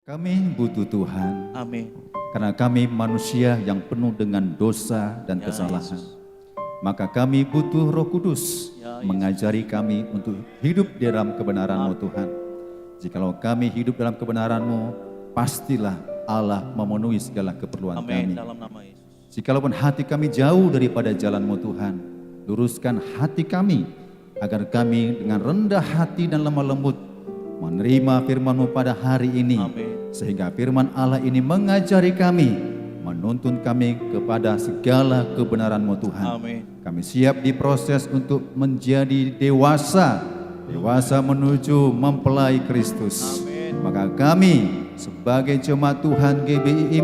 Kami butuh Tuhan. Amin. Karena kami manusia yang penuh dengan dosa dan kesalahan. Maka kami butuh Roh Kudus mengajari kami untuk hidup di dalam kebenaran-Mu Tuhan. Jikalau kami hidup dalam kebenaran-Mu, pastilah Allah memenuhi segala keperluan kami. Dalam nama Yesus. Jikalaupun hati kami jauh daripada jalan-Mu Tuhan, luruskan hati kami agar kami dengan rendah hati dan lemah lembut menerima firman-Mu pada hari ini. Amin. Sehingga firman Allah ini mengajari kami, menuntun kami kepada segala kebenaran-Mu Tuhan. Amin. Kami siap diproses untuk menjadi dewasa menuju mempelai Kristus. Amin. Maka kami sebagai jemaat Tuhan GBI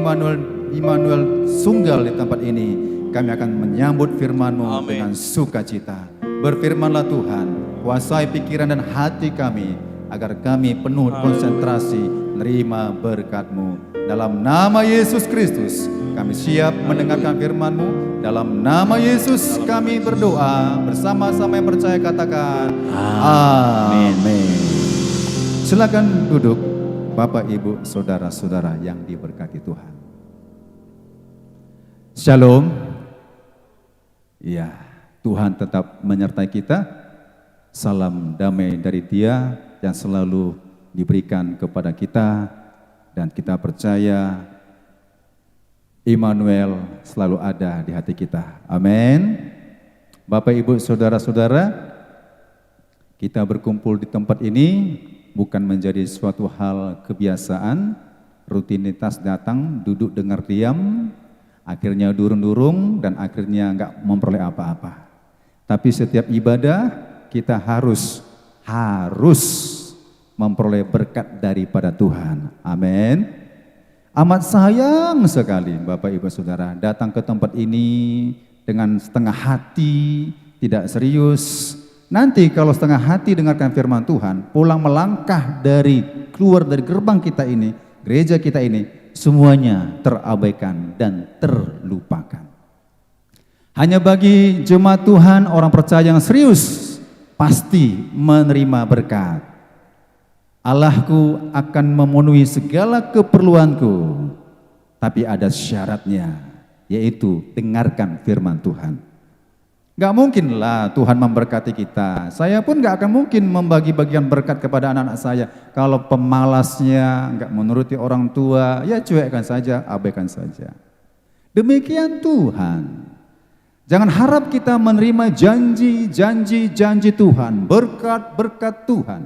Immanuel Sunggal di tempat ini, kami akan menyambut firman-Mu dengan sukacita. Berfirmanlah Tuhan, kuasai pikiran dan hati kami, agar kami penuh konsentrasi menerima berkat-Mu. Dalam nama Yesus Kristus, kami siap mendengarkan firman-Mu. Dalam nama Yesus kami berdoa. Bersama-sama yang percaya katakan amin. Silakan duduk Bapak, Ibu, Saudara-saudara yang diberkati Tuhan. Shalom. Ya, Tuhan tetap menyertai kita. Salam damai dari Dia yang selalu diberikan kepada kita, dan kita percaya Immanuel selalu ada di hati kita. Amin. Bapak, Ibu, Saudara-saudara, kita berkumpul di tempat ini bukan menjadi suatu hal kebiasaan, rutinitas datang, duduk dengar diam, akhirnya durung-durung dan akhirnya enggak memperoleh apa-apa. Tapi setiap ibadah kita harus memperoleh berkat daripada Tuhan. Amin. Amat sayang sekali Bapak, Ibu, Saudara datang ke tempat ini dengan setengah hati, tidak serius. Nanti kalau setengah hati dengarkan firman Tuhan, pulang melangkah keluar dari gerbang kita ini, gereja kita ini, semuanya terabaikan dan terlupakan. Hanya bagi jemaat Tuhan, orang percaya yang serius, pasti menerima berkat. Allahku akan memenuhi segala keperluanku, tapi ada syaratnya, yaitu dengarkan firman Tuhan. Gak mungkin lah Tuhan memberkati kita. Saya pun gak akan mungkin membagi bagian berkat kepada anak-anak saya. Kalau pemalasnya gak menuruti orang tua, ya cuekkan saja, abaikan saja. Demikian Tuhan. Jangan harap kita menerima janji Tuhan, berkat-berkat Tuhan.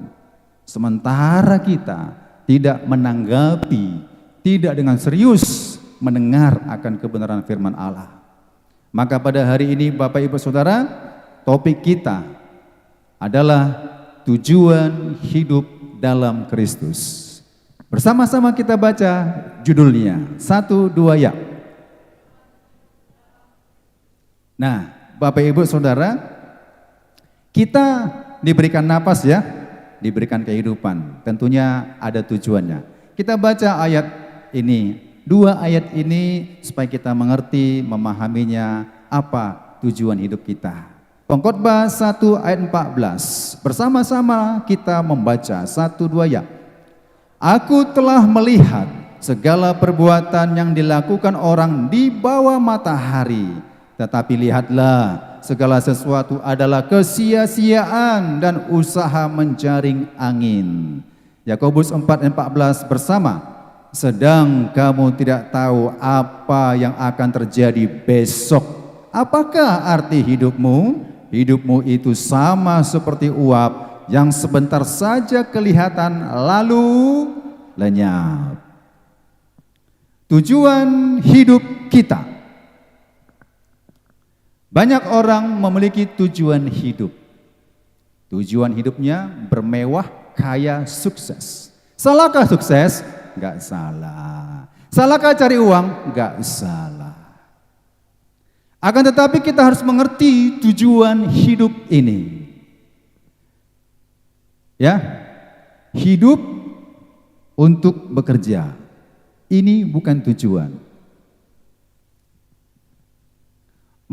Sementara kita tidak menanggapi, tidak dengan serius mendengar akan kebenaran firman Allah. Maka pada hari ini Bapak, Ibu, Saudara, topik kita adalah tujuan hidup dalam Kristus. Bersama-sama kita baca judulnya, 1, 2, ya. Nah, Bapak, Ibu, Saudara, kita diberikan napas ya, diberikan kehidupan, tentunya ada tujuannya. Kita baca ayat ini, 2 ayat ini supaya kita mengerti, memahaminya apa tujuan hidup kita. Pengkhotbah 1 ayat 14, bersama-sama kita membaca 1, 2, ya. Aku telah melihat segala perbuatan yang dilakukan orang di bawah matahari, tetapi lihatlah, segala sesuatu adalah kesia-siaan dan usaha menjaring angin. Yakobus 4:14 bersama, sedang kamu tidak tahu apa yang akan terjadi besok. Apakah arti hidupmu? Hidupmu itu sama seperti uap yang sebentar saja kelihatan lalu lenyap. Tujuan hidup kita. Banyak orang memiliki tujuan hidup. Tujuan hidupnya bermewah, kaya, sukses. Salahkah sukses? Enggak salah. Salahkah cari uang? Enggak salah. Akan tetapi kita harus mengerti tujuan hidup ini. Ya, hidup untuk bekerja. Ini bukan tujuan.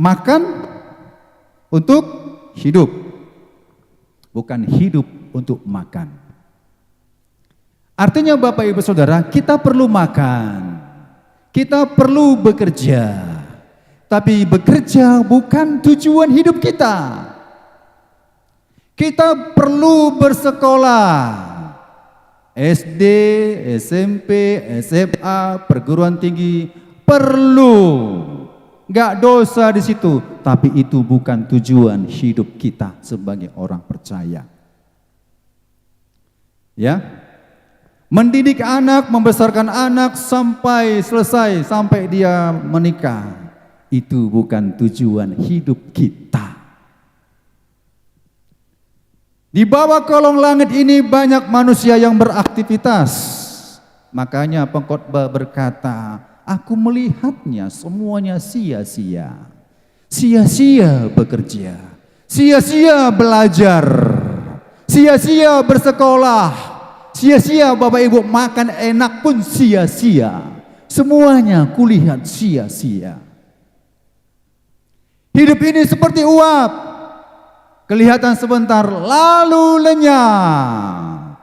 Makan untuk hidup. Bukan hidup untuk makan. Artinya Bapak Ibu Saudara, kita perlu makan. Kita perlu bekerja. Tapi bekerja bukan tujuan hidup kita. Kita perlu bersekolah. SD, SMP, SMA, perguruan tinggi perlu. Enggak dosa di situ, tapi itu bukan tujuan hidup kita sebagai orang percaya. Ya. Mendidik anak, membesarkan anak sampai selesai, sampai dia menikah. Itu bukan tujuan hidup kita. Di bawah kolong langit ini banyak manusia yang beraktivitas. Makanya pengkhotbah berkata, aku melihatnya semuanya sia-sia. Sia-sia bekerja. Sia-sia belajar. Sia-sia bersekolah. Sia-sia Bapak Ibu makan enak pun sia-sia. Semuanya kulihat sia-sia. Hidup ini seperti uap. Kelihatan sebentar lalu lenyap.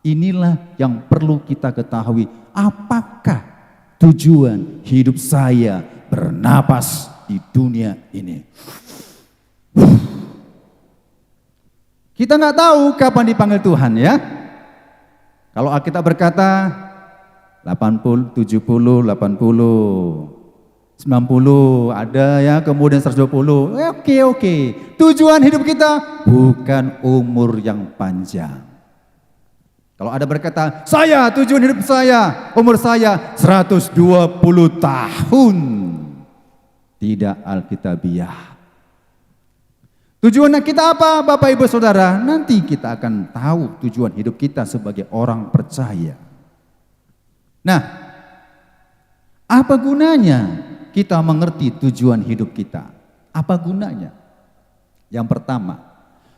Inilah yang perlu kita ketahui. Apakah tujuan hidup saya bernapas di dunia ini? Kita nggak tahu kapan dipanggil Tuhan ya. Kalau Alkitab berkata 80, 70, 80, 90 ada ya, kemudian 120. Oke. Tujuan hidup kita bukan umur yang panjang. Kalau ada berkata, tujuan hidup saya, umur saya 120 tahun. Tidak alkitabiah. Tujuan kita apa Bapak Ibu Saudara? Nanti kita akan tahu tujuan hidup kita sebagai orang percaya. Nah, apa gunanya kita mengerti tujuan hidup kita? Apa gunanya? Yang pertama,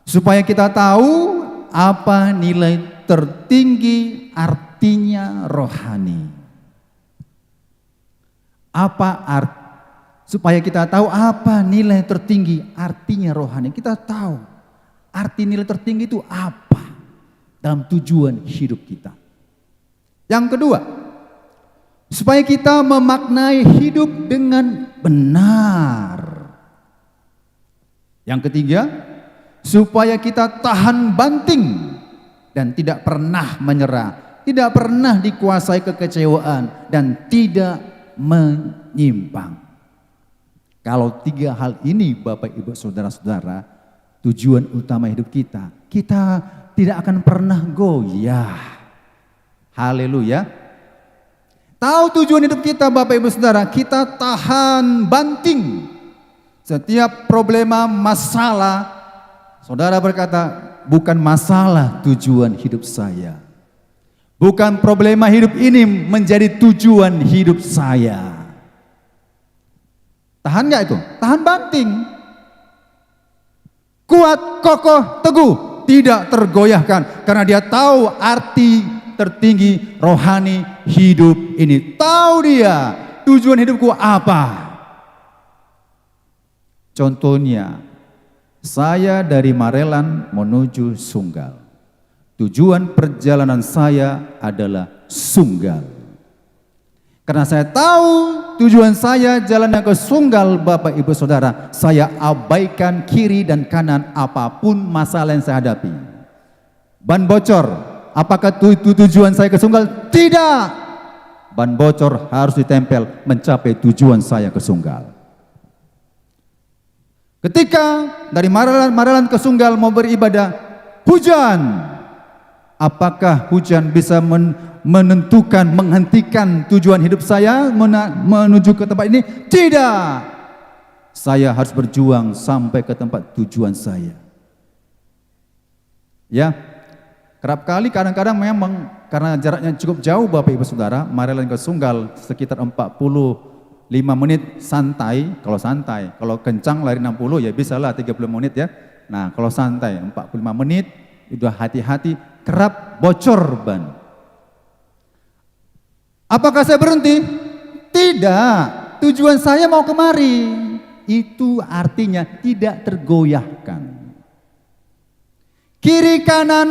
supaya kita tahu apa nilai tertinggi artinya rohani. Supaya kita tahu apa nilai tertinggi artinya rohani. Kita tahu arti nilai tertinggi itu apa dalam tujuan hidup kita. Yang kedua, supaya kita memaknai hidup dengan benar. Yang ketiga, supaya kita tahan banting dan tidak pernah menyerah, tidak pernah dikuasai kekecewaan dan tidak menyimpang. Kalau tiga hal ini Bapak Ibu Saudara-saudara, tujuan utama hidup kita tidak akan pernah goyah. Haleluya. Tahu tujuan hidup kita Bapak Ibu Saudara, kita tahan banting. Setiap problema, masalah, saudara berkata, bukan masalah tujuan hidup saya. Bukan problema hidup ini menjadi tujuan hidup saya. Tahan gak itu? Tahan banting. Kuat, kokoh, teguh, tidak tergoyahkan. Karena dia tahu arti tertinggi rohani hidup ini. Tahu dia tujuan hidupku apa. Contohnya, saya dari Marelan menuju Sunggal. Tujuan perjalanan saya adalah Sunggal. Karena saya tahu tujuan saya jalannya ke Sunggal Bapak Ibu Saudara, saya abaikan kiri dan kanan apapun masalah yang saya hadapi. Ban bocor, apakah tujuan saya ke Sunggal? Tidak. Ban bocor harus ditempel mencapai tujuan saya ke Sunggal. Ketika dari Marelan ke Sunggal mau beribadah, hujan. Apakah hujan bisa menentukan, menghentikan tujuan hidup saya menuju ke tempat ini? Tidak. Saya harus berjuang sampai ke tempat tujuan saya. Ya, kerap kali kadang-kadang memang karena jaraknya cukup jauh Bapak Ibu Saudara, Marelan ke Sunggal sekitar 45 menit santai, kalau kencang lari 60 ya bisalah 30 menit ya. Nah kalau santai 45 menit, udah hati-hati, kerap bocor ban. Apakah saya berhenti? Tidak, tujuan saya mau kemari. Itu itu artinya tidak tergoyahkan. Kiri kanan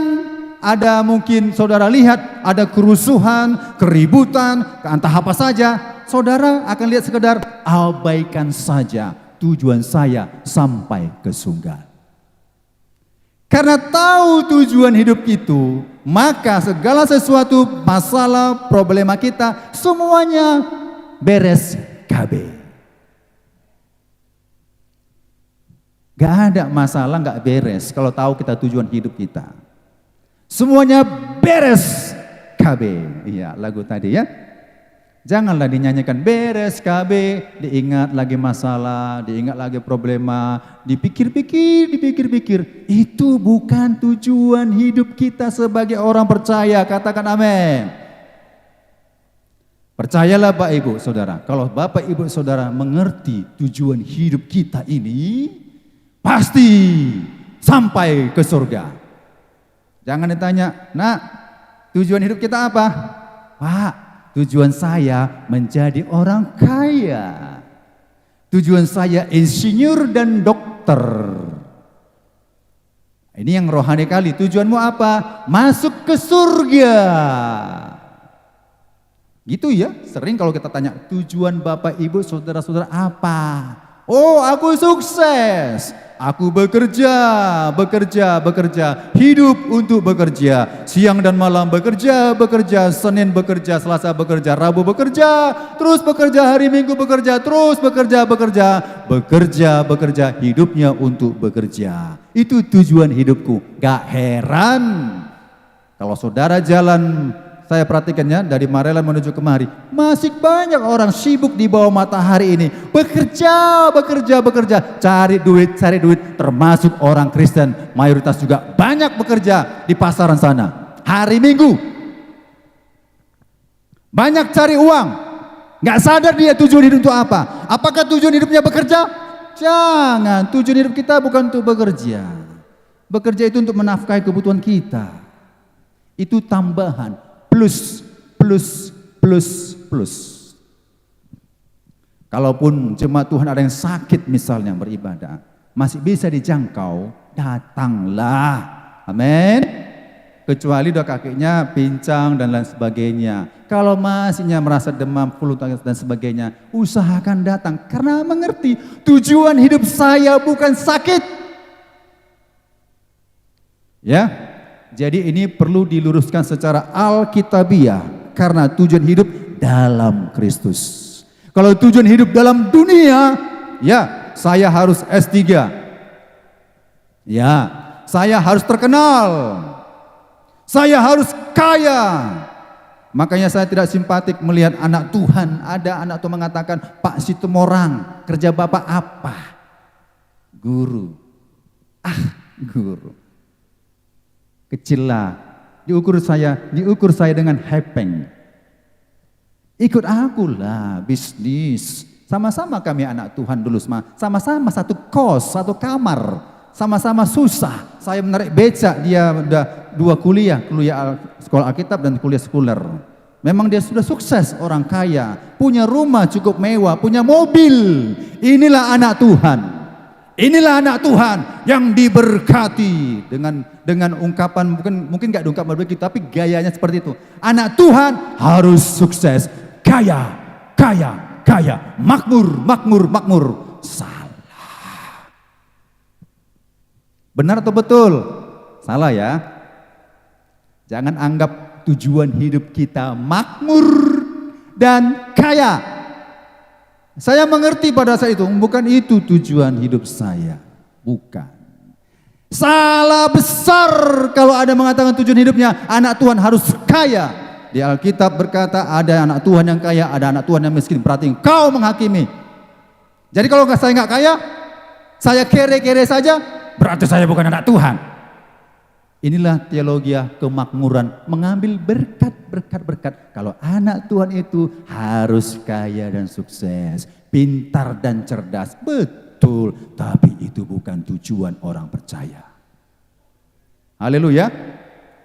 ada mungkin saudara lihat ada kerusuhan, keributan, entah apa saja. Saudara akan lihat sekedar abaikan saja, tujuan saya sampai ke surga. Karena tahu tujuan hidup itu, maka segala sesuatu masalah, problema kita semuanya beres KB. Gak ada masalah gak beres kalau tahu kita tujuan hidup kita. Semuanya beres KB. Iya, lagu tadi ya. Janganlah dinyanyikan beres KB, diingat lagi masalah, diingat lagi problema, dipikir-pikir. Itu bukan tujuan hidup kita sebagai orang percaya. Katakan amin. Percayalah Bapak Ibu Saudara, kalau Bapak Ibu Saudara mengerti tujuan hidup kita ini, pasti sampai ke surga. Jangan ditanya, "Nak, tujuan hidup kita apa?" "Pak, tujuan saya menjadi orang kaya. Tujuan saya insinyur dan dokter." Ini yang rohani kali. Tujuanmu apa? Masuk ke surga. Gitu ya. Sering kalau kita tanya, tujuan Bapak Ibu Saudara-saudara apa? Oh, aku sukses. Aku bekerja, hidup untuk bekerja, siang dan malam bekerja, Senin bekerja, Selasa bekerja, Rabu bekerja, terus bekerja, hari Minggu bekerja, terus bekerja, hidupnya untuk bekerja. Itu tujuan hidupku. Gak heran kalau saudara jalan, saya perhatikannya dari Marelan menuju kemari, masih banyak orang sibuk di bawah matahari ini, bekerja, cari duit, termasuk orang Kristen, mayoritas juga banyak bekerja di pasaran sana. Hari Minggu, banyak cari uang, nggak sadar dia tujuan hidup itu apa. Apakah tujuan hidupnya bekerja? Jangan, tujuan hidup kita bukan untuk bekerja. Bekerja itu untuk menafkahi kebutuhan kita. Itu tambahan. Plus. Kalaupun jemaat Tuhan ada yang sakit misalnya beribadah, masih bisa dijangkau, datanglah. Amin. Kecuali udah kakinya pincang dan lain sebagainya. Kalau masihnya merasa demam, flu dan sebagainya, usahakan datang karena mengerti tujuan hidup saya bukan sakit. Ya. Jadi ini perlu diluruskan secara alkitabiah karena tujuan hidup dalam Kristus. Kalau tujuan hidup dalam dunia, ya saya harus S3. Ya, saya harus terkenal. Saya harus kaya. Makanya saya tidak simpatik melihat anak Tuhan. Ada anak Tuhan mengatakan, "Pak Situmorang, kerja Bapak apa?" Guru. Guru. Kecil lah, diukur saya dengan hepeng. Ikut aku lah, bisnis. Sama-sama kami anak Tuhan dulu, sama-sama satu kos, satu kamar, sama-sama susah. Saya menarik becak, dia udah 2 kuliah sekolah Alkitab dan kuliah sekuler. Memang dia sudah sukses, orang kaya, punya rumah cukup mewah, punya mobil. Inilah anak Tuhan. Inilah anak Tuhan yang diberkati dengan ungkapan, mungkin nggak diungkapkan begitu, tapi gayanya seperti itu. Anak Tuhan harus sukses, kaya, makmur. Salah. Benar atau betul? Salah ya. Jangan anggap tujuan hidup kita makmur dan kaya. Saya mengerti pada saat itu, bukan itu tujuan hidup saya. Bukan. Salah besar kalau ada mengatakan tujuan hidupnya anak Tuhan harus kaya. Di Alkitab berkata ada anak Tuhan yang kaya, ada anak Tuhan yang miskin. Berarti engkau menghakimi. Jadi kalau saya nggak kaya, saya kere-kere saja, berarti saya bukan anak Tuhan. Inilah teologi kemakmuran, mengambil berkat. Kalau anak Tuhan itu harus kaya dan sukses, pintar dan cerdas, betul. Tapi itu bukan tujuan orang percaya. Haleluya.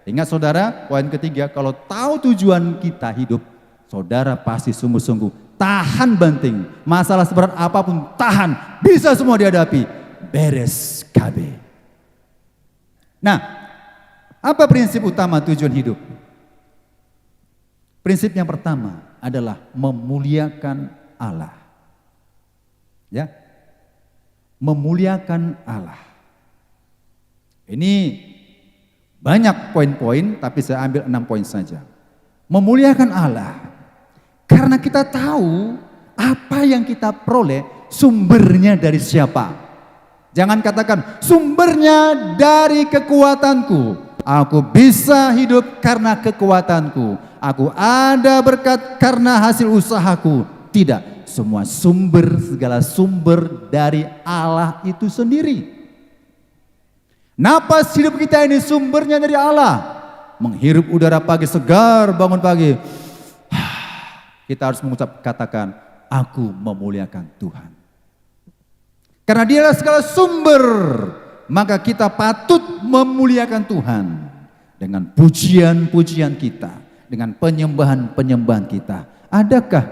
Ingat saudara, poin ketiga, kalau tahu tujuan kita hidup, saudara pasti sungguh-sungguh tahan banting. Masalah seberat apapun tahan, bisa semua dihadapi. Beres KB. Nah, apa prinsip utama tujuan hidup? Prinsip yang pertama adalah memuliakan Allah. Ya. Memuliakan Allah. Ini banyak poin-poin, tapi saya ambil 6 poin saja. Memuliakan Allah. Karena kita tahu apa yang kita peroleh sumbernya dari siapa. Jangan katakan sumbernya dari kekuatanku. Aku bisa hidup karena kekuatanku. Aku ada berkat karena hasil usahaku. Tidak, semua segala sumber dari Allah itu sendiri. Napas hidup kita ini sumbernya dari Allah. Menghirup udara pagi segar, bangun pagi. Kita harus katakan, aku memuliakan Tuhan. Karena dialah segala sumber, maka kita patut memuliakan Tuhan. Dengan pujian-pujian kita, dengan penyembahan-penyembahan kita. Adakah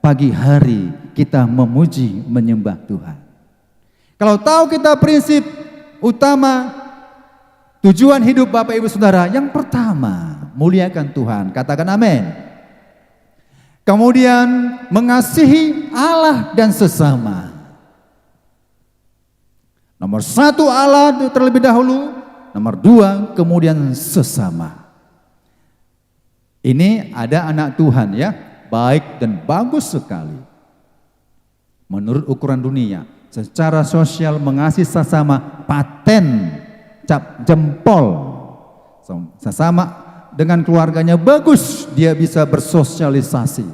pagi hari kita memuji, menyembah Tuhan? Kalau tahu kita prinsip utama tujuan hidup Bapak Ibu Saudara, yang pertama muliakan Tuhan, katakan amin. Kemudian mengasihi Allah dan sesama. Nomor 1 Allah terlebih dahulu, nomor 2 kemudian sesama. Ini ada anak Tuhan ya, baik dan bagus sekali. Menurut ukuran dunia, secara sosial mengasihi sesama paten cap jempol. Sesama dengan keluarganya bagus, dia bisa bersosialisasi.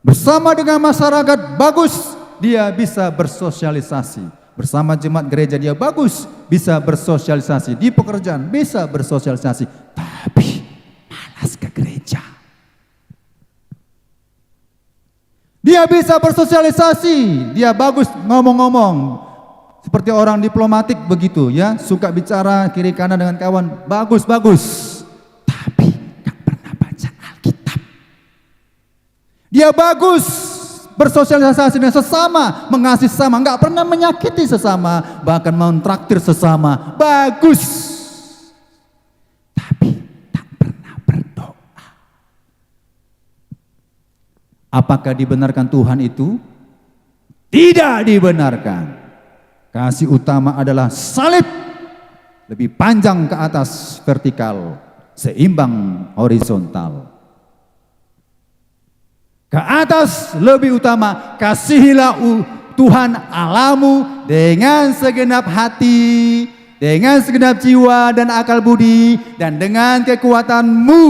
Bersama dengan masyarakat bagus, dia bisa bersosialisasi. Bersama jemaat gereja dia bagus, bisa bersosialisasi. Di pekerjaan bisa bersosialisasi. Tapi malas ke gereja. Dia bisa bersosialisasi, dia bagus ngomong-ngomong. Seperti orang diplomatik begitu ya, suka bicara kiri kanan dengan kawan, bagus-bagus. Tapi gak pernah baca Alkitab. Dia bagus bersosialisasi dengan sesama, mengasihi sesama, gak pernah menyakiti sesama, bahkan mau traktir sesama, bagus. Tapi tak pernah berdoa. Apakah dibenarkan Tuhan itu? Tidak dibenarkan. Kasih utama adalah salib, lebih panjang ke atas vertikal, seimbang horizontal. Ke atas lebih utama, kasihilah Tuhan Allahmu dengan segenap hati, dengan segenap jiwa dan akal budi, dan dengan kekuatanmu.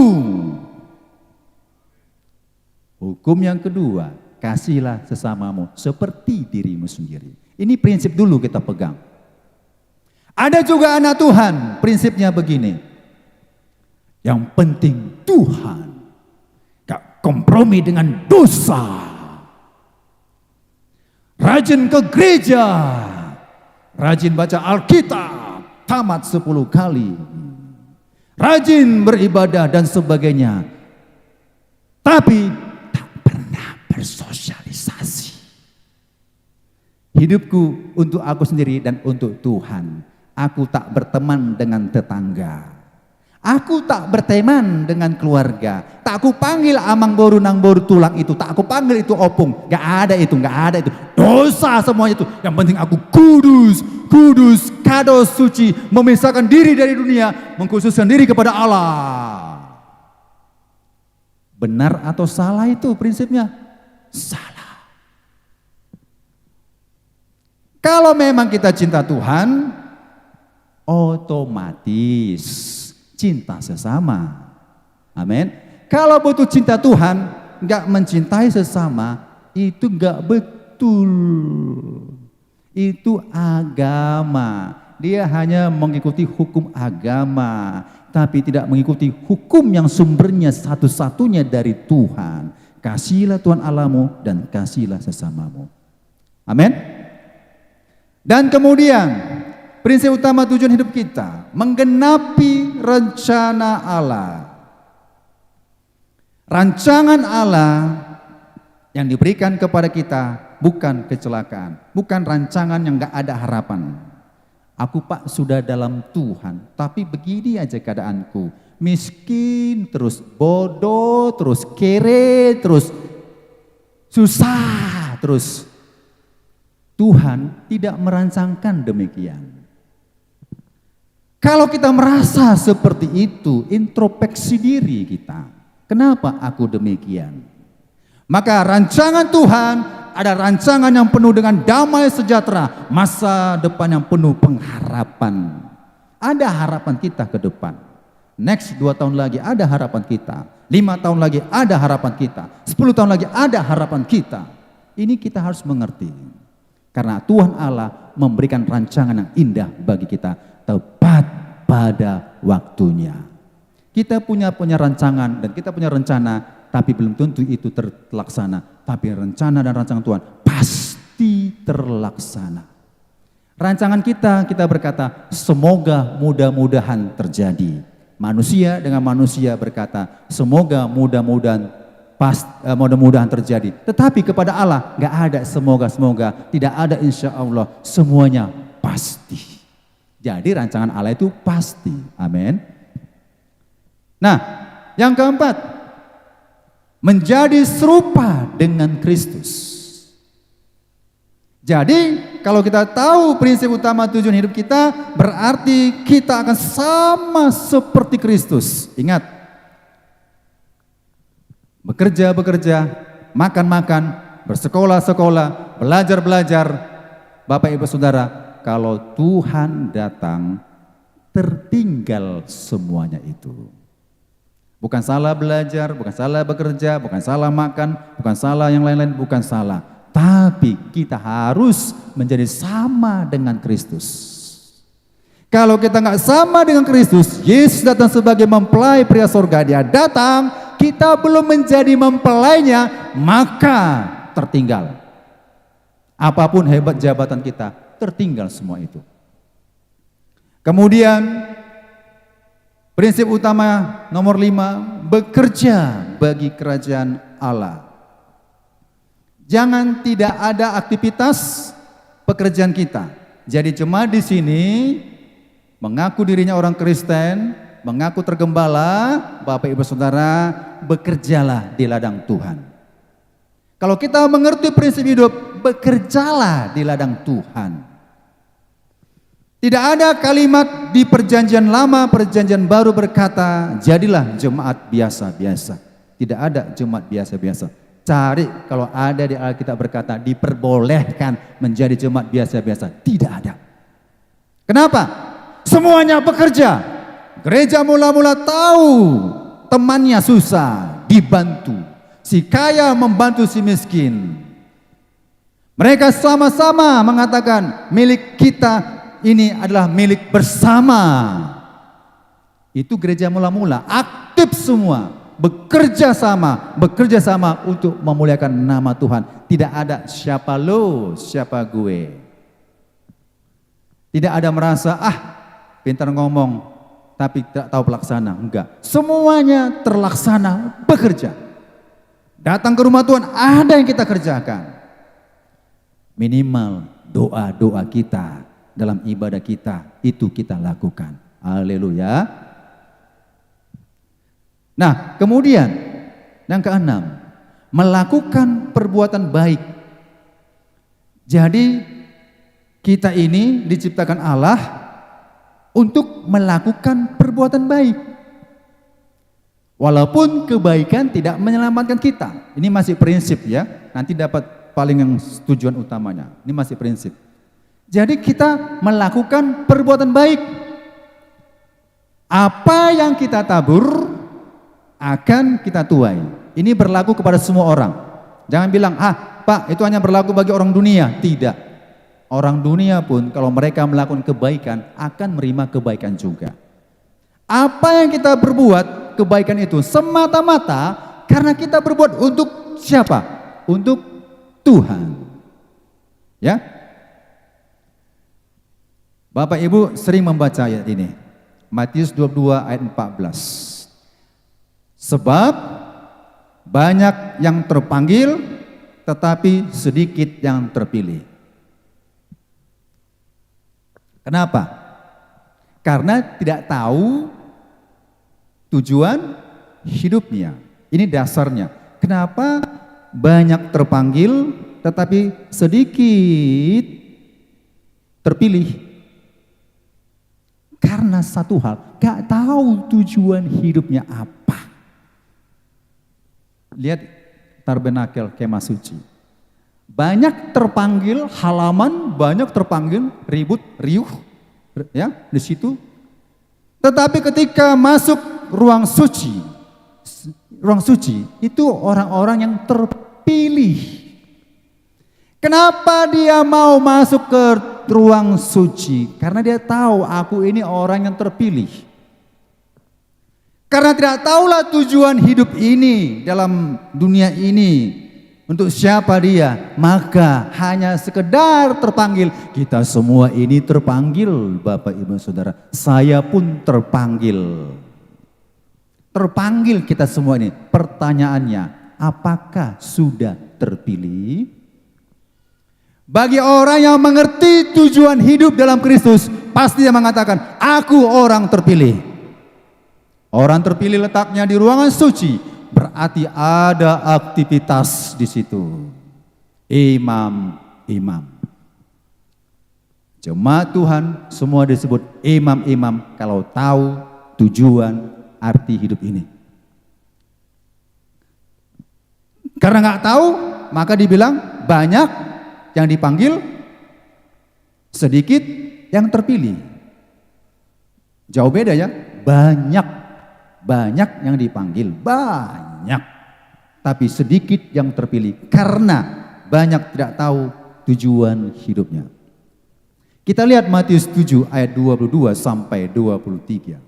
Hukum yang kedua, kasihilah sesamamu seperti dirimu sendiri. Ini prinsip dulu kita pegang. Ada juga anak Tuhan, prinsipnya begini. Yang penting Tuhan, gak kompromi dengan dosa. Rajin ke gereja, rajin baca Alkitab, tamat 10 kali. Rajin beribadah dan sebagainya. Tapi tak pernah bersosialisasi. Hidupku untuk aku sendiri dan untuk Tuhan. Aku tak berteman dengan tetangga. Aku tak berteman dengan keluarga. Tak aku panggil amang boru nang boru tulang itu. Tak aku panggil itu opung. Gak ada itu, gak ada itu. Dosa semuanya itu. Yang penting aku kudus, kudus, kados, suci. Memisahkan diri dari dunia. Mengkhususkan diri kepada Allah. Benar atau salah itu prinsipnya? Salah. Kalau memang kita cinta Tuhan, otomatis cinta sesama. Amin. Kalau butuh cinta Tuhan, nggak mencintai sesama, itu nggak betul. Itu agama. Dia hanya mengikuti hukum agama, tapi tidak mengikuti hukum yang sumbernya satu-satunya dari Tuhan. Kasihilah Tuhan Allahmu dan kasihilah sesamamu. Amin. Dan kemudian prinsip utama tujuan hidup kita, menggenapi rencana Allah. Rancangan Allah Yang diberikan kepada kita bukan kecelakaan, bukan rancangan yang gak ada harapan. Aku Pak sudah dalam Tuhan, tapi begini aja keadaanku. Miskin, terus bodoh, terus kere, terus susah, terus. Tuhan tidak merancangkan demikian. Kalau kita merasa seperti itu, introspeksi diri kita. Kenapa aku demikian? Maka rancangan Tuhan ada rancangan yang penuh dengan damai sejahtera, masa depan yang penuh pengharapan. Ada harapan kita ke depan. Next 2 tahun lagi ada harapan kita. 5 tahun lagi ada harapan kita. 10 tahun lagi ada harapan kita. Ini kita harus mengerti. Karena Tuhan Allah memberikan rancangan yang indah bagi kita tepat pada waktunya. Kita punya rancangan dan kita punya rencana, tapi belum tentu itu terlaksana. Tapi rencana dan rancangan Tuhan pasti terlaksana. Rancangan kita berkata, semoga mudah-mudahan terjadi. Manusia dengan manusia berkata, semoga mudah-mudahan terjadi. Tetapi kepada Allah gak ada semoga-semoga, tidak ada insya Allah, semuanya pasti. Jadi rancangan Allah itu pasti. Amin. Nah, yang keempat, menjadi serupa dengan Kristus. Jadi kalau kita tahu prinsip utama tujuan hidup kita, berarti kita akan sama seperti Kristus. Ingat, bekerja, makan, bersekolah, belajar. Bapak Ibu Saudara, kalau Tuhan datang, tertinggal semuanya itu. Bukan salah belajar, bukan salah bekerja, bukan salah makan, bukan salah yang lain-lain, bukan salah. Tapi kita harus menjadi sama dengan Kristus. Kalau kita nggak sama dengan Kristus, Yesus datang sebagai mempelai pria surga, dia datang, kita belum menjadi mempelainya, maka tertinggal. Apapun hebat jabatan kita, tertinggal semua itu. Kemudian prinsip utama nomor 5, bekerja bagi kerajaan Allah. Jangan tidak ada aktivitas pekerjaan kita. Jadi cuma di sini mengaku dirinya orang Kristen, mengaku tergembala, Bapak Ibu Saudara, bekerjalah di ladang Tuhan. Kalau kita mengerti prinsip hidup, bekerjalah di ladang Tuhan. Tidak ada kalimat di perjanjian lama, perjanjian baru berkata, jadilah jemaat biasa-biasa. Tidak ada jemaat biasa-biasa. Cari kalau ada di Alkitab berkata, diperbolehkan menjadi jemaat biasa-biasa. Tidak ada. Kenapa? Semuanya bekerja. Gereja mula-mula tahu temannya susah, dibantu. Si kaya membantu si miskin. Mereka sama-sama mengatakan, milik kita ini adalah milik bersama. Itu gereja mula-mula, aktif semua, bekerja sama untuk memuliakan nama Tuhan. Tidak ada siapa lo, siapa gue. Tidak ada merasa, pintar ngomong, tapi tidak tahu pelaksana. Enggak, semuanya terlaksana, bekerja. Datang ke rumah Tuhan, ada yang kita kerjakan. Minimal doa-doa kita dalam ibadah kita, itu kita lakukan. Haleluya. Nah, kemudian yang keenam, melakukan perbuatan baik. Jadi kita ini diciptakan Allah untuk melakukan perbuatan baik. Walaupun kebaikan tidak menyelamatkan kita. Ini masih prinsip ya. Nanti dapat paling yang tujuan utamanya. Ini masih prinsip. Jadi kita melakukan perbuatan baik. Apa yang kita tabur akan kita tuai. Ini berlaku kepada semua orang. Jangan bilang, Pak, itu hanya berlaku bagi orang dunia. Tidak. Orang dunia pun kalau mereka melakukan kebaikan akan menerima kebaikan juga. Apa yang kita berbuat, kebaikan itu semata-mata karena kita berbuat untuk siapa? Untuk Tuhan. Ya. Bapak Ibu sering membaca ayat ini. Matius 22 ayat 14. Sebab banyak yang terpanggil, tetapi sedikit yang terpilih. Kenapa? Karena tidak tahu tujuan hidupnya. Ini dasarnya. Kenapa banyak terpanggil tetapi sedikit terpilih? Karena satu hal, gak tahu tujuan hidupnya apa. Lihat tabernakel kemah suci. Banyak terpanggil halaman, banyak terpanggil ribut, riuh, ya di situ. Tetapi ketika masuk ruang suci itu orang-orang yang terpilih. Kenapa dia mau masuk ke ruang suci? Karena dia tahu aku ini orang yang terpilih. Karena tidak tahulah tujuan hidup ini dalam dunia ini. Untuk siapa dia? Maka hanya sekedar terpanggil. Kita semua ini terpanggil, Bapak Ibu Saudara. Saya pun terpanggil. Terpanggil kita semua ini. Pertanyaannya, apakah sudah terpilih? Bagi orang yang mengerti tujuan hidup dalam Kristus, pasti dia mengatakan, aku orang terpilih. Orang terpilih letaknya di ruangan suci, berarti ada aktivitas di situ. Imam-imam. Jemaat Tuhan semua disebut imam-imam kalau tahu tujuan arti hidup ini. Karena nggak tahu, maka dibilang banyak yang dipanggil, sedikit yang terpilih. Jauh beda ya, banyak yang dipanggil, banyak, tapi sedikit yang terpilih karena banyak tidak tahu tujuan hidupnya. Kita lihat Matius 7 ayat 22 sampai 23.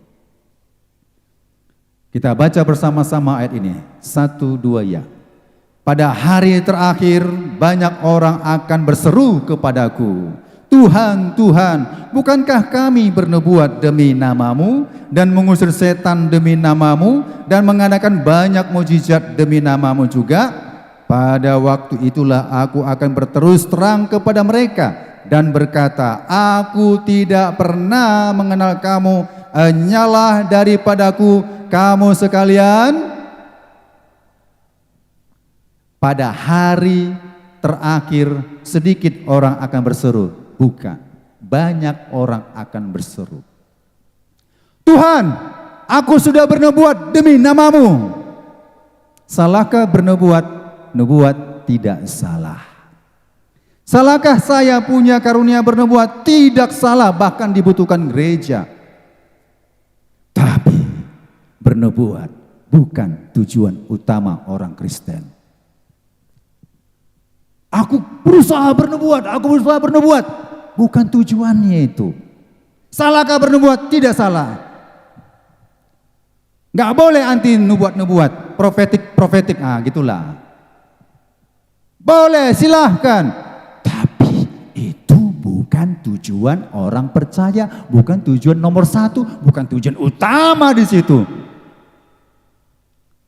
Kita baca bersama-sama ayat ini. 1, 2 ya. Pada hari terakhir banyak orang akan berseru kepadaku, Tuhan, Tuhan, bukankah kami bernubuat demi namamu dan mengusir setan demi namamu dan mengadakan banyak mujizat demi namamu juga? Pada waktu itulah aku akan berterus terang kepada mereka dan berkata, aku tidak pernah mengenal kamu, hanyalah daripadaku kamu sekalian. Pada hari terakhir sedikit orang akan berseru, bukan, banyak orang akan berseru, Tuhan, aku sudah bernubuat demi namamu. Salahkah bernubuat? Nubuat tidak salah. Salahkah saya punya karunia bernubuat? Tidak salah, bahkan dibutuhkan gereja. Tapi bernubuat bukan tujuan utama orang Kristen. Aku berusaha bernubuat, bukan tujuannya itu. Salahkah bernubuat? Tidak salah. Gak boleh anti nubuat, profetik, gitulah. Boleh, silahkan. Tapi itu bukan tujuan orang percaya, bukan tujuan nomor satu, bukan tujuan utama di situ.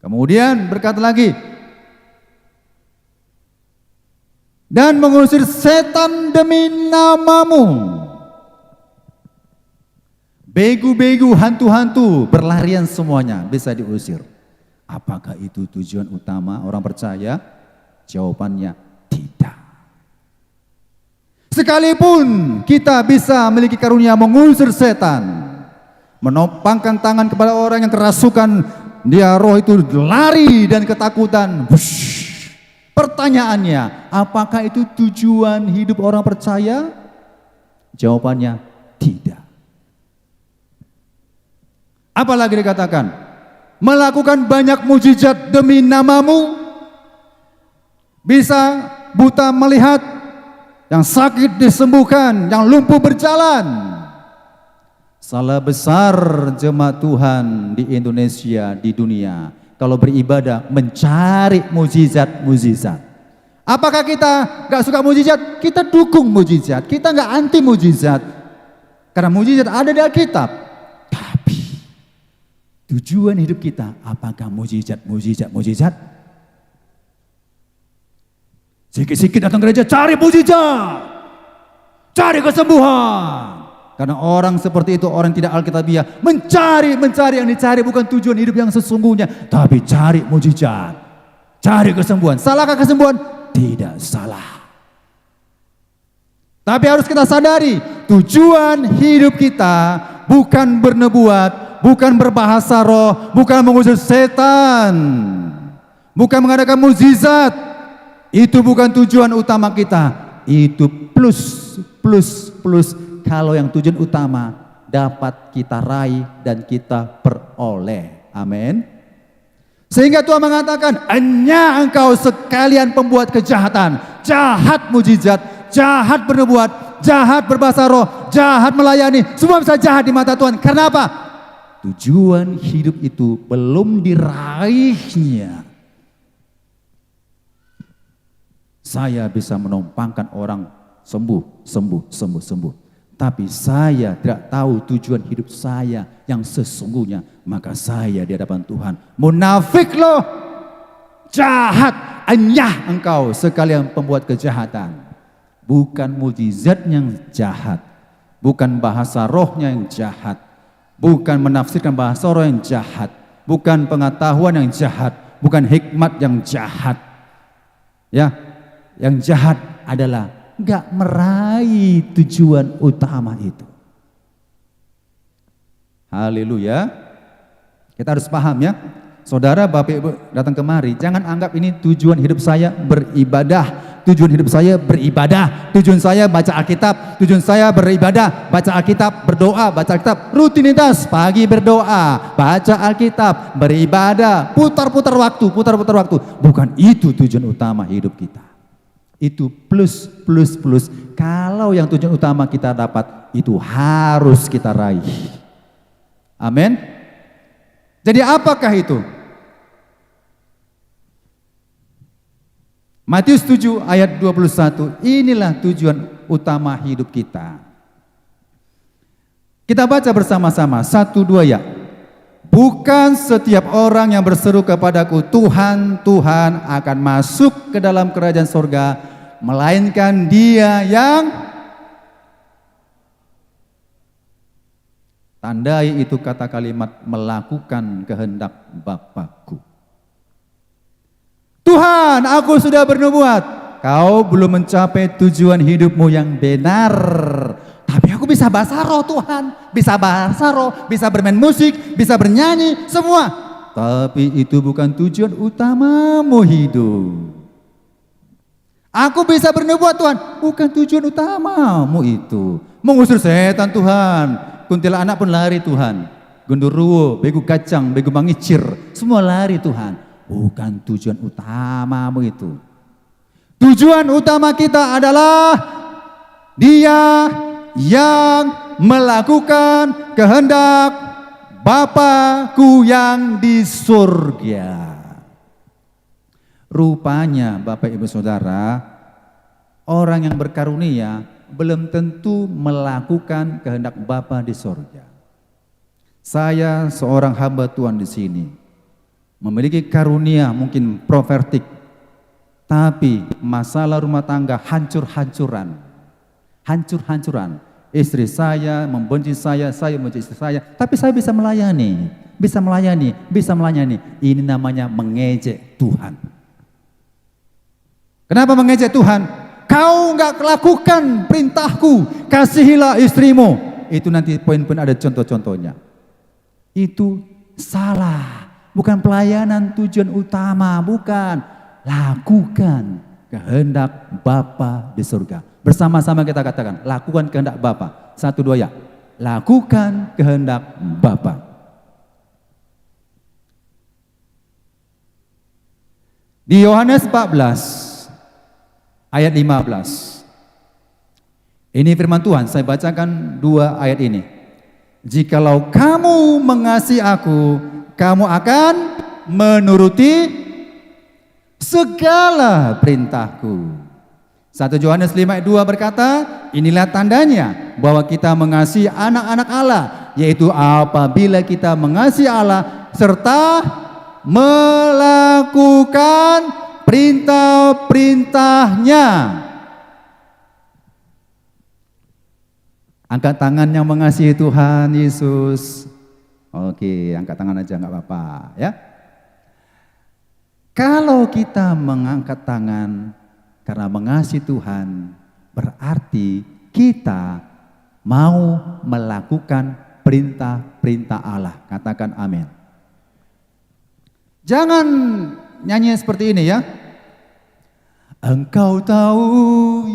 Kemudian berkata lagi, dan mengusir setan demi namamu. Begu-begu, hantu-hantu berlarian semuanya bisa diusir. Apakah itu tujuan utama orang percaya? Jawabannya tidak. Sekalipun kita bisa memiliki karunia mengusir setan, menopangkan tangan kepada orang yang kerasukan, dia roh itu lari dan ketakutan. Pertanyaannya, apakah itu tujuan hidup orang percaya? Jawabannya tidak. Apalagi dikatakan, melakukan banyak mujizat demi namamu, bisa buta melihat, yang sakit disembuhkan, yang lumpuh berjalan. Salah besar jemaat Tuhan di Indonesia, di dunia, kalau beribadah mencari mujizat. Apakah kita gak suka mujizat? Kita dukung mujizat, kita gak anti mujizat. Karena mujizat ada di Alkitab. Tapi tujuan hidup kita apakah mujizat? Sikit-sikit datang gereja cari mujizat, cari kesembuhan. Karena orang seperti itu, orang tidak alkitabiah, mencari yang dicari bukan tujuan hidup yang sesungguhnya, tapi cari mujizat, cari kesembuhan. Salahkah kesembuhan? Tidak salah. Tapi harus kita sadari, tujuan hidup kita bukan bernubuat, bukan berbahasa roh, bukan mengusir setan, bukan mengadakan mukjizat. Itu bukan tujuan utama kita. Itu plus. Kalau yang tujuan utama dapat kita raih dan kita peroleh. Amin. Sehingga Tuhan mengatakan, hanya engkau sekalian pembuat kejahatan, jahat mujizat, jahat bernubuat, jahat berbahasa roh, jahat melayani, semua bisa jahat di mata Tuhan. Karena apa? Tujuan hidup itu belum diraihnya. Saya bisa menumpangkan orang sembuh. Tapi saya tidak tahu tujuan hidup saya yang sesungguhnya. Maka saya di hadapan Tuhan munafik loh, jahat, anyah engkau sekalian pembuat kejahatan. Bukan mujizat yang jahat, bukan bahasa rohnya yang jahat, bukan menafsirkan bahasa roh yang jahat, bukan pengetahuan yang jahat, bukan hikmat yang jahat. Ya, yang jahat adalah nggak meraih tujuan utama itu. Haleluya. Kita harus paham ya. Saudara, Bapak Ibu datang kemari, jangan anggap ini tujuan hidup saya beribadah. Tujuan hidup saya beribadah. Tujuan saya baca Alkitab. Tujuan saya beribadah, baca Alkitab, berdoa, baca Alkitab. Rutinitas, pagi berdoa, baca Alkitab, beribadah, putar-putar waktu. Bukan itu tujuan utama hidup kita. Itu plus. Kalau yang tujuan utama kita dapat, itu harus kita raih. Amin. Jadi apakah itu? Matius 7 ayat 21, inilah tujuan utama hidup kita. Kita baca bersama-sama, 1, 2 ya. Bukan setiap orang yang berseru kepadaku, Tuhan, Tuhan, akan masuk ke dalam kerajaan surga, melainkan dia yang tandai itu kata kalimat melakukan kehendak Bapakku. Tuhan, aku sudah bernubuat. Kau belum mencapai tujuan hidupmu yang benar. Tapi aku bisa bahasa roh Tuhan. Bisa bahasa roh, bisa bermain musik, bisa bernyanyi, semua. Tapi itu bukan tujuan utamamu hidup. Aku bisa bernubuat Tuhan, bukan tujuan utamamu itu. Mengusir setan Tuhan, kuntilanak pun lari Tuhan. Genderuwo, begu kacang, begu mangicir, semua lari Tuhan. Bukan tujuan utamamu itu. Tujuan utama kita adalah Dia yang melakukan kehendak Bapakku yang di surga. Rupanya Bapak Ibu Saudara, orang yang berkarunia belum tentu melakukan kehendak Bapa di surga. Saya seorang hamba Tuhan di sini, memiliki karunia mungkin profetik, tapi masalah rumah tangga hancur-hancuran. Istri saya membenci saya membenci istri saya, tapi saya bisa melayani. Ini namanya mengejek Tuhan. Kenapa mengejek Tuhan? Kau enggak lakukan perintahku, kasihilah istrimu. Itu nanti poin-poin ada contoh-contohnya. Itu salah, bukan pelayanan tujuan utama, bukan. Lakukan kehendak Bapa di surga. Bersama-sama kita katakan, lakukan kehendak Bapa. 1, 2 ya. Lakukan kehendak Bapa. Di Yohanes 14 ayat 15. Ini firman Tuhan, saya bacakan 2 ayat ini. Jikalau kamu mengasihi aku, kamu akan menuruti segala perintahku. 1 Yohanes 5 ayat 2 berkata, inilah tandanya bahwa kita mengasihi anak-anak Allah, yaitu apabila kita mengasihi Allah serta melakukan perintah-perintahnya. Angkat tangan yang mengasihi Tuhan Yesus. Oke, angkat tangan aja nggak apa-apa ya. Kalau kita mengangkat tangan karena mengasihi Tuhan, berarti kita mau melakukan perintah-perintah Allah. Katakan amin. Jangan nyanyi seperti ini ya. Engkau tahu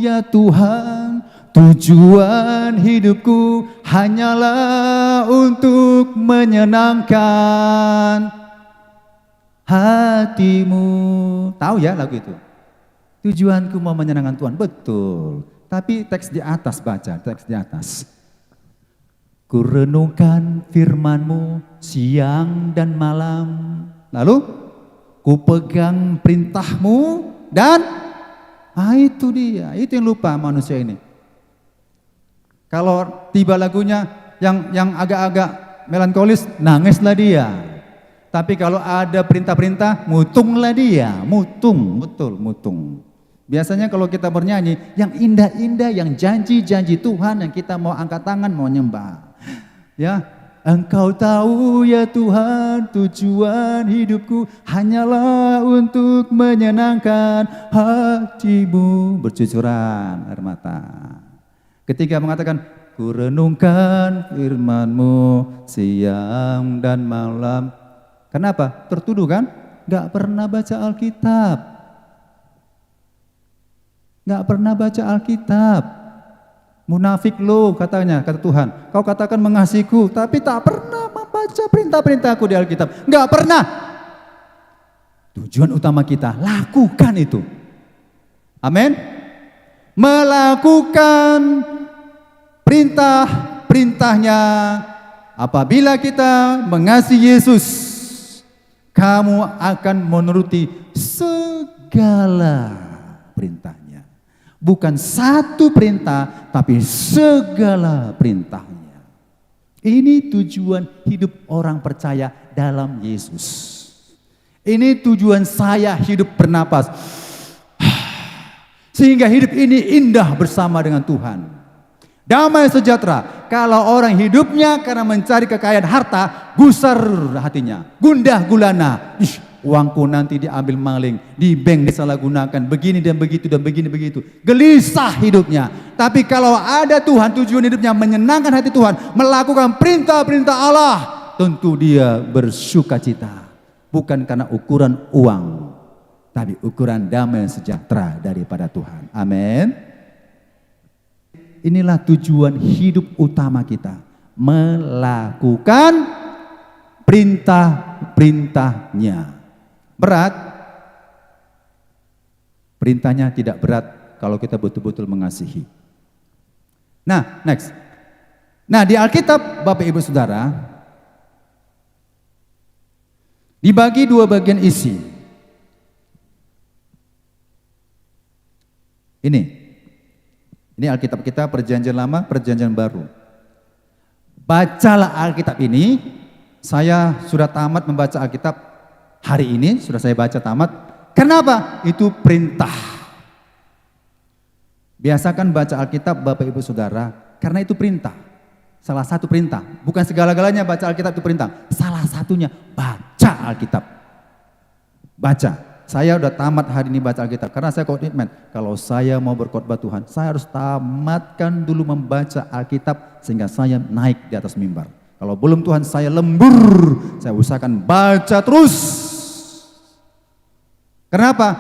ya Tuhan, tujuan hidupku hanyalah untuk menyenangkan hatimu. Tahu ya lagu itu? Tujuanku mau menyenangkan Tuhan, betul. Tapi teks di atas, baca teks di atas. Ku renungkan firman-Mu siang dan malam. Lalu ku pegang perintah-Mu dan itu dia, itu yang lupa manusia ini. Kalau tiba lagunya yang agak-agak melankolis, nangislah dia. Tapi kalau ada perintah-perintah, mutunglah dia, mutung, betul, mutung. Biasanya kalau kita bernyanyi, yang indah-indah, yang janji-janji Tuhan, yang kita mau angkat tangan, mau nyembah. Ya, Engkau tahu ya Tuhan, tujuan hidupku hanyalah untuk menyenangkan hatimu. Bercucuran air mata. Ketika mengatakan, ku renungkan firman-Mu siang dan malam. Kenapa? Tertuduh kan? Gak pernah baca Alkitab. Gak pernah baca Alkitab. Munafik lo katanya, kata Tuhan. Kau katakan mengasihiku, tapi tak pernah membaca perintah-perintahku di Alkitab. Gak pernah. Tujuan utama kita, lakukan itu. Amin. Melakukan perintah-perintahnya. Apabila kita mengasihi Yesus, kamu akan menuruti segala perintahnya. Bukan satu perintah, tapi segala perintahnya. Ini tujuan hidup orang percaya dalam Yesus. Ini tujuan saya hidup bernapas. Sehingga hidup ini indah bersama dengan Tuhan. Damai sejahtera. Kalau orang hidupnya karena mencari kekayaan harta, gusar hatinya, gundah gulana. Uangku nanti diambil maling, di bank disalahgunakan, begini dan begitu dan begini begitu. Gelisah hidupnya. Tapi kalau ada Tuhan, tujuan hidupnya menyenangkan hati Tuhan, melakukan perintah-perintah Allah, tentu dia bersukacita. Bukan karena ukuran uang, tapi ukuran damai sejahtera daripada Tuhan. Amin. Inilah tujuan hidup utama kita, melakukan perintah-perintahnya. Berat? Perintahnya tidak berat kalau kita betul-betul mengasihi. Nah, next. Nah, di Alkitab Bapak Ibu Saudara dibagi dua bagian isi. Ini Alkitab kita, Perjanjian Lama, Perjanjian Baru. Bacalah Alkitab ini. Saya sudah tamat membaca Alkitab hari ini, sudah saya baca tamat. Kenapa? Itu perintah. Biasakan baca Alkitab Bapak Ibu Saudara, karena itu perintah. Salah satu perintah. Bukan segala-galanya baca Alkitab itu perintah. Salah satunya baca Alkitab. Baca. Saya udah tamat hari ini baca Alkitab, karena saya komitmen, kalau saya mau berkhotbah Tuhan, saya harus tamatkan dulu membaca Alkitab, sehingga saya naik di atas mimbar. Kalau belum Tuhan saya lembur, saya usahakan baca terus. Kenapa?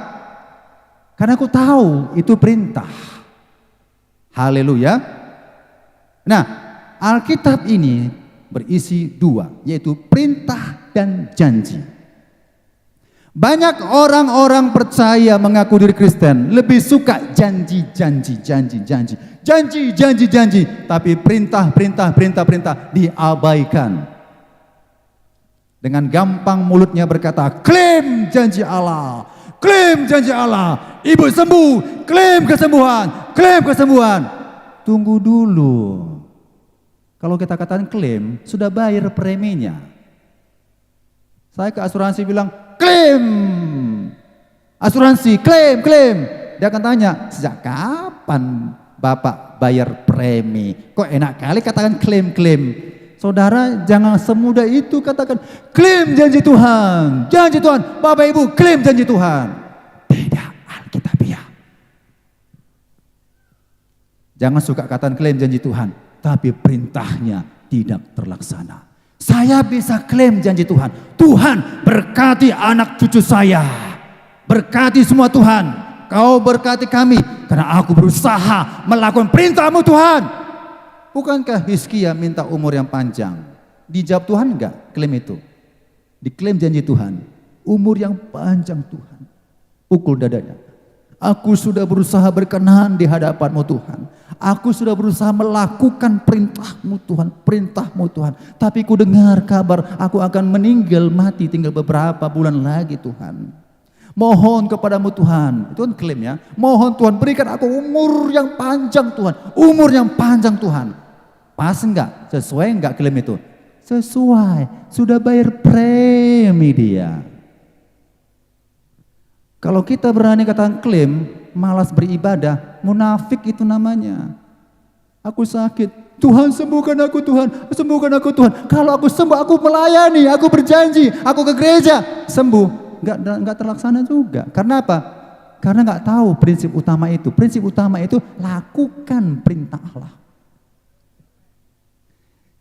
Karena aku tahu itu perintah. Haleluya. Nah, Alkitab ini berisi dua, yaitu perintah dan janji. Banyak orang-orang percaya mengaku diri Kristen lebih suka janji, tapi perintah diabaikan. Dengan gampang mulutnya berkata, klaim janji Allah, ibu sembuh, klaim kesembuhan. Tunggu dulu. Kalau kita katakan klaim, sudah bayar preminya. Saya ke asuransi bilang, klaim. Asuransi, klaim, klaim. Dia akan tanya, sejak kapan Bapak bayar premi? Kok enak kali katakan klaim, klaim. Saudara, jangan semudah itu katakan klaim janji Tuhan. Janji Tuhan, Bapak Ibu klaim janji Tuhan. Beda Alkitabiah. Jangan suka katakan klaim janji Tuhan, tapi perintahnya tidak terlaksana. Saya bisa klaim janji Tuhan. Tuhan berkati anak cucu saya. Berkati semua Tuhan. Kau berkati kami karena aku berusaha melakukan perintah-Mu Tuhan. Bukankah Hizkia minta umur yang panjang? Dijawab Tuhan enggak klaim itu? Diklaim janji Tuhan. Umur yang panjang Tuhan. Pukul dadanya. Aku sudah berusaha berkenan di hadapan-Mu Tuhan. Aku sudah berusaha melakukan perintah-Mu Tuhan. Perintah-Mu Tuhan. Tapi ku dengar kabar aku akan meninggal mati tinggal beberapa bulan lagi Tuhan. Mohon kepadamu Tuhan. Itu kan klaim ya. Mohon Tuhan berikan aku umur yang panjang Tuhan. Umur yang panjang Tuhan. Pas enggak? Sesuai enggak klaim itu? Sesuai. Sudah bayar premi dia. Kalau kita berani katakan klaim, malas beribadah, munafik itu namanya. Aku sakit, Tuhan sembuhkan aku Tuhan, sembuhkan aku Tuhan. Kalau aku sembuh, aku melayani, aku berjanji, aku ke gereja, sembuh. Enggak terlaksana juga. Karena apa? Karena enggak tahu prinsip utama itu. Prinsip utama itu lakukan perintah Allah.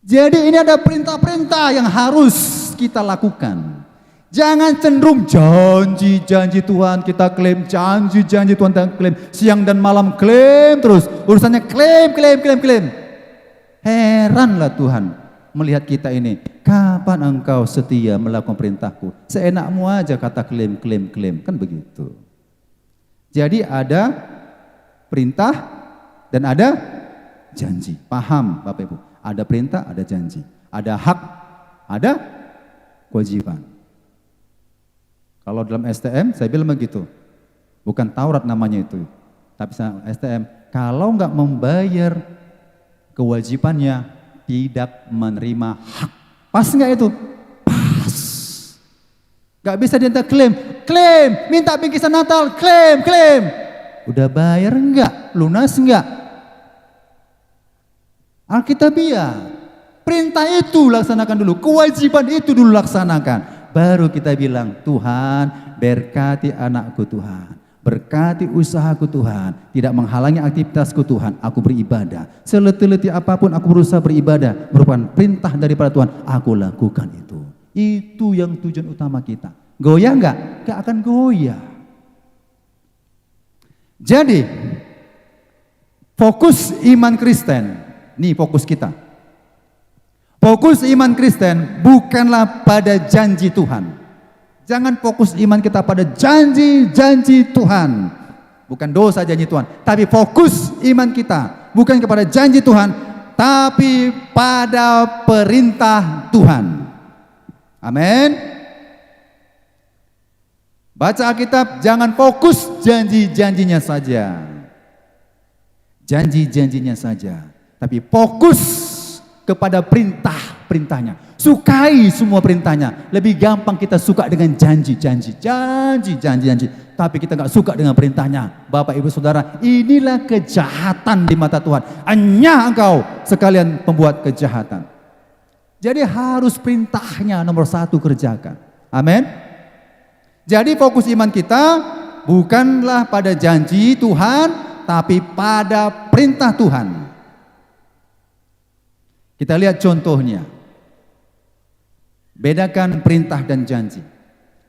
Jadi ini ada perintah-perintah yang harus kita lakukan. Jangan cenderung janji-janji Tuhan kita klaim, janji-janji Tuhan kita klaim, siang dan malam klaim terus, urusannya klaim, klaim, klaim, klaim. Heranlah Tuhan melihat kita ini. Kapan engkau setia melakukan perintahku? Seenakmu aja kata klaim, klaim, klaim, kan begitu. Jadi ada perintah dan ada janji. Paham Bapak Ibu? Ada perintah, ada janji. Ada hak, ada kewajiban. Kalau dalam STM saya bilang begitu, bukan Taurat namanya itu, tapi STM. Kalau nggak membayar kewajibannya, tidak menerima hak. Pas nggak itu? Pas. Nggak bisa dia klaim, klaim, minta bingkisan Natal, klaim, klaim. Udah bayar nggak? Lunas nggak? Alkitabiah. Perintah itu laksanakan dulu, kewajiban itu dulu laksanakan. Baru kita bilang, Tuhan berkati anakku Tuhan, berkati usahaku Tuhan, tidak menghalangi aktivitasku Tuhan, aku beribadah. Seletih-letih apapun aku berusaha beribadah, merupakan perintah daripada Tuhan, aku lakukan itu. Itu yang tujuan utama kita. Goyah enggak? Enggak akan goyah. Jadi, fokus iman Kristen, nih fokus kita. Fokus iman Kristen bukanlah pada janji Tuhan. Jangan fokus iman kita pada janji-janji Tuhan. Bukan dosa janji Tuhan. Tapi fokus iman kita bukan kepada janji Tuhan, tapi pada perintah Tuhan. Amin. Baca Alkitab, jangan fokus janji-janjinya saja. Janji-janjinya saja. Tapi fokus kepada perintahnya. Sukai semua perintahnya. Lebih gampang kita suka dengan janji-janji. Tapi kita nggak suka dengan perintahnya. Bapak Ibu Saudara, inilah kejahatan di mata Tuhan. Hanya engkau sekalian pembuat kejahatan. Jadi harus perintahnya nomor satu kerjakan. Amin. Jadi fokus iman kita bukanlah pada janji Tuhan, tapi pada perintah Tuhan. Kita lihat contohnya. Bedakan perintah dan janji.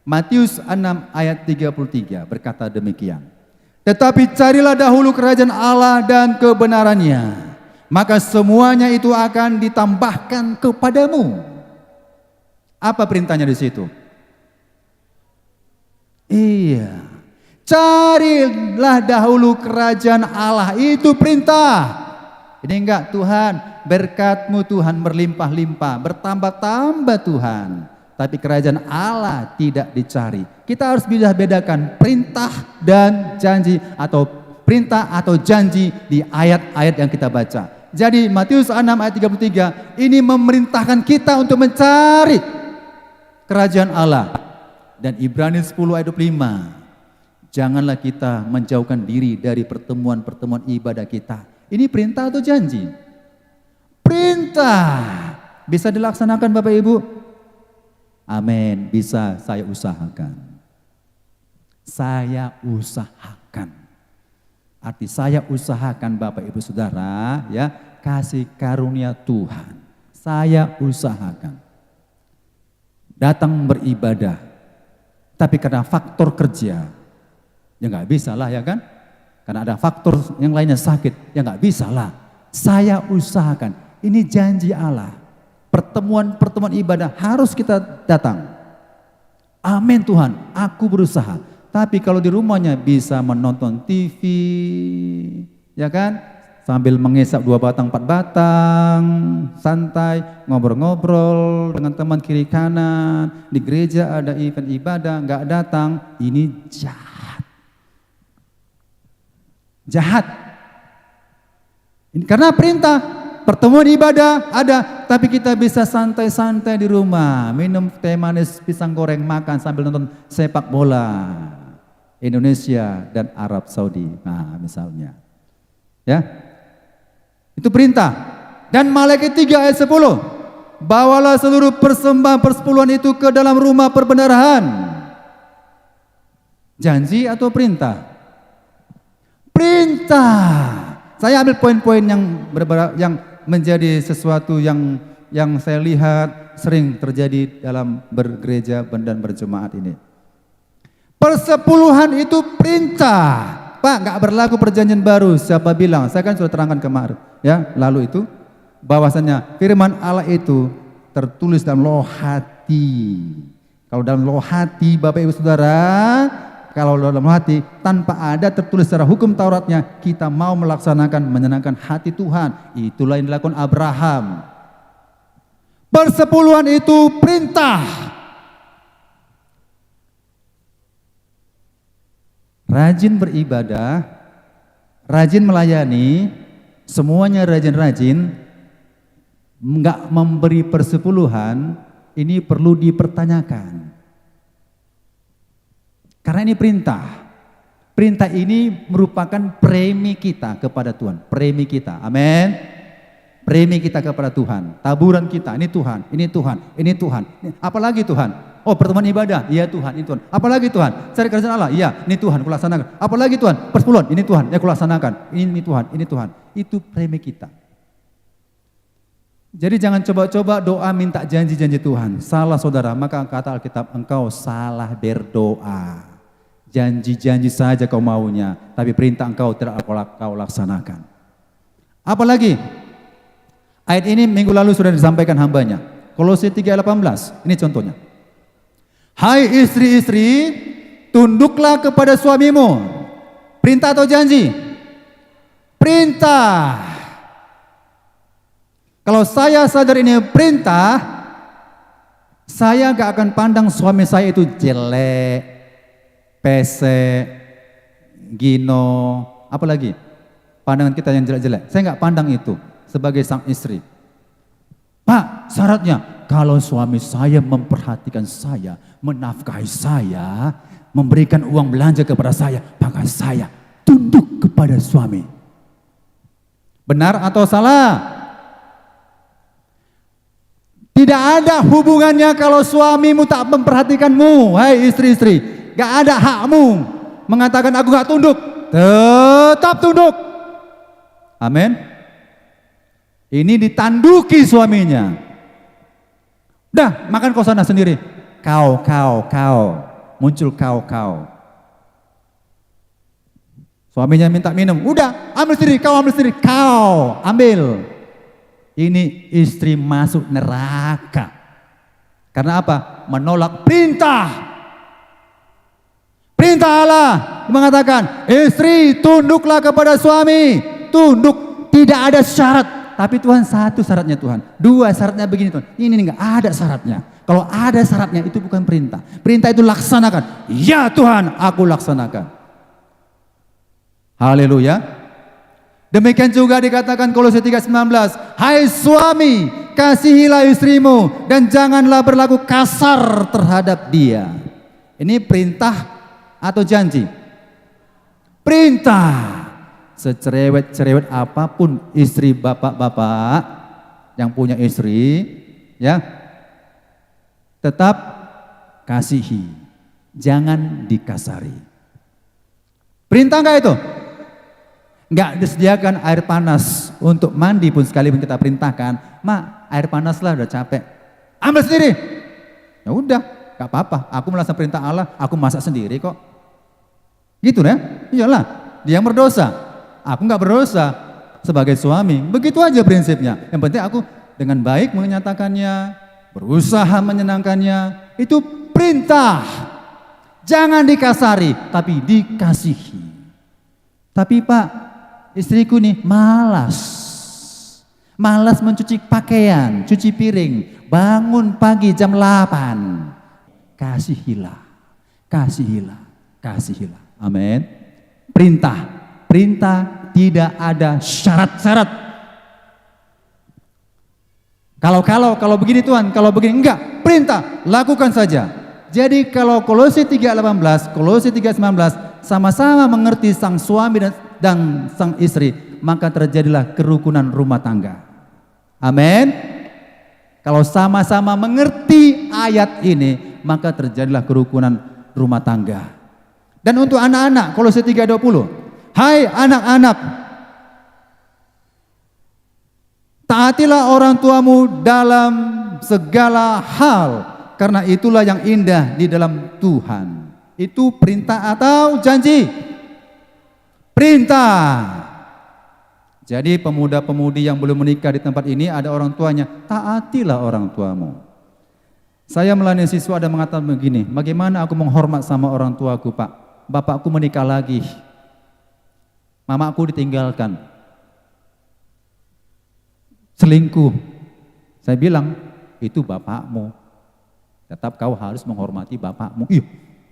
Matius 6 ayat 33 berkata demikian. Tetapi carilah dahulu kerajaan Allah dan kebenarannya, maka semuanya itu akan ditambahkan kepadamu. Apa perintahnya di situ? Iya. Carilah dahulu kerajaan Allah, itu perintah. Ini enggak, Tuhan berkat-Mu Tuhan berlimpah-limpah, bertambah-tambah Tuhan. Tapi kerajaan Allah tidak dicari. Kita harus bisa bedakan perintah dan janji, atau perintah atau janji di ayat-ayat yang kita baca. Jadi Matius 6 ayat 33 ini memerintahkan kita untuk mencari kerajaan Allah. Dan Ibrani 10 ayat 25, Janganlah kita menjauhkan diri dari pertemuan-pertemuan ibadah kita. Ini perintah atau janji? Perintah. Bisa dilaksanakan Bapak Ibu? Amin, bisa, saya usahakan. Saya usahakan. Arti saya usahakan Bapak Ibu Saudara, ya, kasih karunia Tuhan. Saya usahakan. Datang beribadah. Tapi karena faktor kerja, ya nggak bisa lah ya kan? Karena ada faktor yang lainnya sakit, ya nggak bisa lah. Saya usahakan. Ini janji Allah. Pertemuan-pertemuan ibadah harus kita datang. Amin Tuhan, aku berusaha. Tapi kalau di rumahnya bisa menonton TV, ya kan? Sambil mengisap 2 batang 4 batang, santai, ngobrol-ngobrol dengan teman kiri kanan. Di gereja ada event ibadah, nggak datang, ini jahat. Jahat. Ini karena perintah. Pertemuan ibadah ada, tapi kita bisa santai-santai di rumah, minum teh manis, pisang goreng, makan sambil nonton sepak bola Indonesia dan Arab Saudi. Nah, misalnya. Ya. Itu perintah. Dan Malaikat 3 ayat 10. Bawalah seluruh persembahan persepuluhan itu ke dalam rumah perbendaharaan. Janji atau perintah? Perintah. Saya ambil poin-poin yang menjadi sesuatu yang saya lihat sering terjadi dalam bergereja dan berjemaat ini. Persepuluhan itu perintah. Pak, nggak berlaku perjanjian baru. Siapa bilang? Saya kan sudah terangkan kemarin, ya, lalu itu bahwasanya firman Allah itu tertulis dalam loh hati. Kalau dalam loh hati Bapak Ibu Saudara, kalau dalam hati tanpa ada tertulis secara hukum Tauratnya, kita mau melaksanakan menyenangkan hati Tuhan. Itulah yang dilakukan Abraham. Persepuluhan itu perintah. Rajin beribadah, rajin melayani, semuanya rajin-rajin, enggak memberi persepuluhan, ini perlu dipertanyakan. Karena ini perintah. Perintah ini merupakan premi kita kepada Tuhan. Premi kita. Amin. Premi kita kepada Tuhan. Taburan kita. Ini Tuhan. Ini Tuhan. Ini Tuhan. Apalagi Tuhan? Oh, pertemuan ibadah. Iya Tuhan. Ini Tuhan. Apalagi Tuhan? Cari kerajaan Allah. Iya. Ini Tuhan. Kulaksanakan. Apalagi Tuhan? Persepuluhan. Ini Tuhan. Ya kulaksanakan. Ini Tuhan. Ini Tuhan. Itu premi kita. Jadi jangan coba-coba doa minta janji-janji Tuhan. Salah saudara. Maka kata Alkitab, engkau salah berdoa. Janji-janji saja kau maunya, tapi perintah engkau tidak kau laksanakan. Apalagi ayat ini minggu lalu sudah disampaikan hambanya. Kolose 3:18, ini contohnya. Hai istri-istri, tunduklah kepada suamimu. Perintah atau janji? Perintah. Kalau saya sadar ini perintah, saya gak akan pandang suami saya itu jelek, pesek, gino, apalagi pandangan kita yang jelek-jelek. Saya nggak pandang itu sebagai sang istri. Pak, syaratnya kalau suami saya memperhatikan saya, menafkahi saya, memberikan uang belanja kepada saya, maka saya tunduk kepada suami. Benar atau salah? Tidak ada hubungannya kalau suamimu tak memperhatikanmu, hai istri-istri. Gak ada hakmu mengatakan aku gak tunduk. Tetap tunduk. Amin. Ini ditanduki suaminya. Udah, makan kau sana sendiri. Kau. Muncul kau. Suaminya minta minum. Udah, ambil sendiri, kau ambil. Ini istri masuk neraka. Karena apa? Menolak perintah. Perintah Allah mengatakan, istri tunduklah kepada suami. Tunduk, tidak ada syarat. Tapi Tuhan satu syaratnya Tuhan. 2 syaratnya begini Tuhan. Ini enggak ada syaratnya. Kalau ada syaratnya itu bukan perintah. Perintah itu laksanakan. Ya Tuhan, aku laksanakan. Haleluya. Demikian juga dikatakan Kolose 3:19. Hai suami, kasihilah istrimu dan janganlah berlaku kasar terhadap dia. Ini perintah atau janji? perintah. Secerewet-cerewet apapun istri bapak-bapak yang punya istri, ya, tetap kasihi, jangan dikasari. Perintah enggak itu? Enggak disediakan air panas untuk mandi pun sekalipun kita perintahkan, "Mak, air panas lah, udah capek." Ambil sendiri. Ya udah, enggak apa-apa. Aku melaksanakan perintah Allah, aku masak sendiri kok. Gitu ya? Iyalah, dia yang berdosa. Aku enggak berdosa sebagai suami. Begitu aja prinsipnya. Yang penting aku dengan baik menyatakannya, berusaha menyenangkannya. Itu perintah. Jangan dikasari, tapi dikasihi. Tapi Pak, istriku nih malas. Malas mencuci pakaian, cuci piring, bangun pagi jam 8. Kasihilah, kasihilah, kasihilah. Amin. Perintah. Perintah tidak ada syarat-syarat. Kalau begini Tuhan, kalau begini enggak, perintah, lakukan saja. Jadi kalau Kolose 3:18, Kolose 3:19 sama-sama mengerti sang suami dan sang istri, maka terjadilah kerukunan rumah tangga. Amin. Kalau sama-sama mengerti ayat ini, maka terjadilah kerukunan rumah tangga. Dan untuk anak-anak, Kolose 3:20, hai anak-anak, taatilah orang tuamu dalam segala hal, karena itulah yang indah di dalam Tuhan. Itu perintah atau janji? Perintah. Jadi pemuda-pemudi yang belum menikah di tempat ini ada orang tuanya, taatilah orang tuamu. Saya melayani siswa ada mengatakan begini, bagaimana aku menghormat sama orang tuaku Pak? Bapakku menikah lagi, mamaku ditinggalkan, selingkuh. Saya bilang, itu bapakmu. Tetap kau harus menghormati bapakmu. Iya,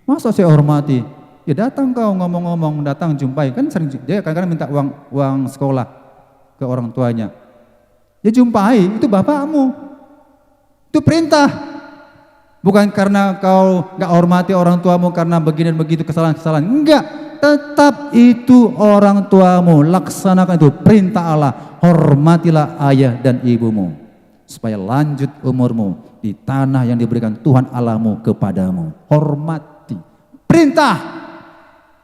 masa saya hormati? Ya datang kau ngomong-ngomong, datang jumpai. Kan sering dia kadang-kadang minta uang sekolah ke orang tuanya. Ya jumpai, itu bapakmu. Itu perintah. Bukan karena kau gak hormati orang tuamu karena begini dan begitu kesalahan-kesalahan. Enggak. Tetap itu orang tuamu, laksanakan itu perintah Allah. Hormatilah ayah dan ibumu supaya lanjut umurmu di tanah yang diberikan Tuhan Allahmu kepadamu. Hormati, perintah.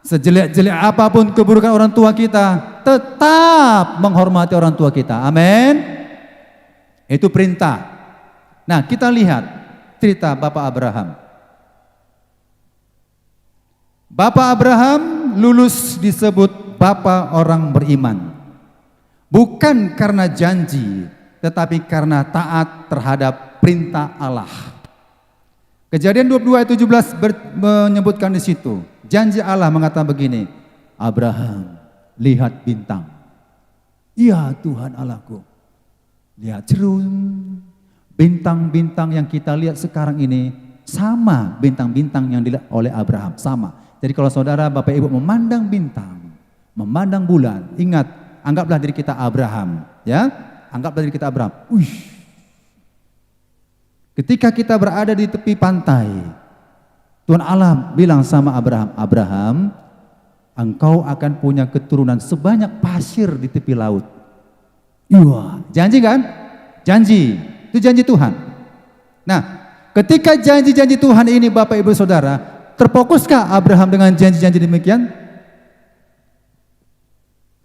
Sejelek-jelek apapun keburukan orang tua kita, tetap menghormati orang tua kita. Amin. Itu perintah. Nah, kita lihat cerita Bapak Abraham. Bapak Abraham lulus disebut Bapak orang beriman. Bukan karena janji, tetapi karena taat terhadap perintah Allah. Kejadian 22 ayat 17 menyebutkan di situ. Janji Allah mengatakan begini, Abraham, lihat bintang. Iya Tuhan Allahku. Lihat cerun. Bintang-bintang yang kita lihat sekarang ini sama bintang-bintang yang dilihat oleh Abraham, sama. Jadi kalau saudara, Bapak Ibu memandang bintang, memandang bulan, ingat, anggaplah diri kita Abraham, ya. Anggaplah diri kita Abraham. Ketika kita berada di tepi pantai, Tuhan Allah bilang sama Abraham, Abraham, engkau akan punya keturunan sebanyak pasir di tepi laut. Iya, janji kan? Janji, itu janji Tuhan. Nah, ketika janji-janji Tuhan ini Bapak Ibu Saudara, terfokuskah Abraham dengan janji-janji demikian?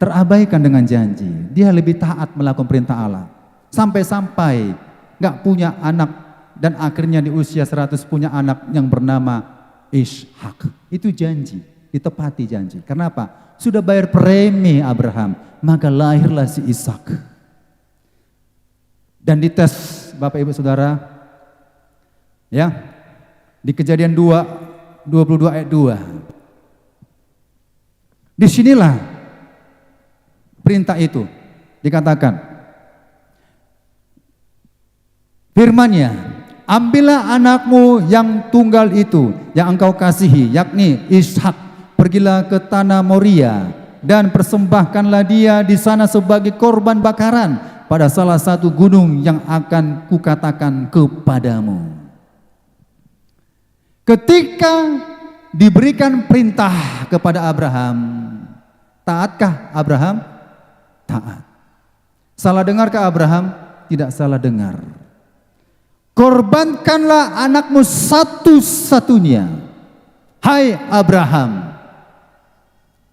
Terabaikan dengan janji. Dia lebih taat melakukan perintah Allah. Sampai-sampai gak punya anak dan akhirnya di usia 100 punya anak yang bernama Ishak. Itu janji, ditepati janji. Kenapa? Sudah bayar premi Abraham, maka lahirlah si Ishak. Dan dites Bapak Ibu Saudara, ya, di Kejadian 22 ayat 2. Disinilah perintah itu dikatakan. Firman-Nya, ambillah anakmu yang tunggal itu yang engkau kasihi, yakni Ishak, pergilah ke tanah Moria dan persembahkanlah dia di sana sebagai korban bakaran pada salah satu gunung yang akan kukatakan kepadamu. Ketika diberikan perintah kepada Abraham, Taatkah Abraham? Taat. Salah dengarkah Abraham? Tidak salah dengar. Korbankanlah anakmu satu-satunya, hai Abraham.